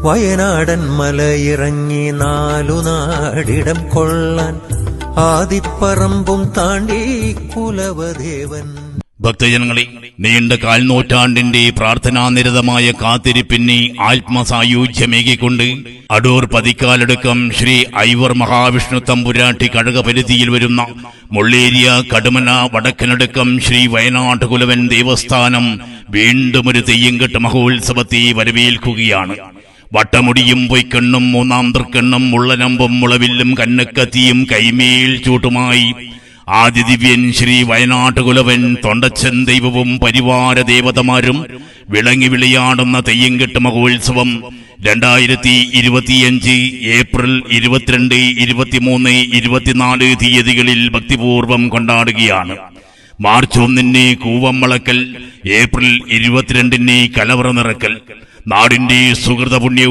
വയനാടൻ മലയിറങ്ങി നാലുനാടിടം കൊള്ളാൻ ആദിപ്പറമ്പും താണ്ടി കുലവദേവൻ. ഭക്തജനങ്ങളെ, നീണ്ട കാൽനൂറ്റാണ്ടിന്റെ പ്രാർത്ഥനാനിരതമായ കാത്തിരിപ്പിന് ആത്മസായുജ്യമേകിക്കൊണ്ട് അടൂർ പതിക്കാലടുക്കം ശ്രീ ഐവർ മഹാവിഷ്ണു തമ്പുരാട്ടി കഴകപരിധിയിൽ വരുന്ന മുള്ളേരിയ കടുമന വടക്കനടുക്കം ശ്രീ വയനാട് കുലവൻ ദേവസ്ഥാനം വീണ്ടും ഒരു തെയ്യംകെട്ട് മഹോത്സവത്തെ വരവേൽക്കുകയാണ്. വട്ടമുടിയും പൊയ്ക്കണ്ണും മൂന്നാം തൃക്കണ്ണും മുള്ളനമ്പും മുളവില്ലും കന്നക്കത്തിയും കൈമേൽ ചൂട്ടുമായി ആദിദിവ്യൻ ശ്രീ വയനാട് കുലവൻ തൊണ്ടച്ചൻ ദൈവവും പരിവാര ദേവതമാരും വിളങ്ങി വിളയാടുന്ന തെയ്യംകെട്ട് മഹോത്സവം 2025 ഏപ്രിൽ 22, 23, 24 തീയതികളിൽ ഭക്തിപൂർവം കൊണ്ടാടുകയാണ്. മാർച്ച് 1 കൂവമ്മളക്കൽ, ഏപ്രിൽ 22 കലവറ നിറക്കൽ. നാടിന്റെ സുഹൃതപുണ്യവും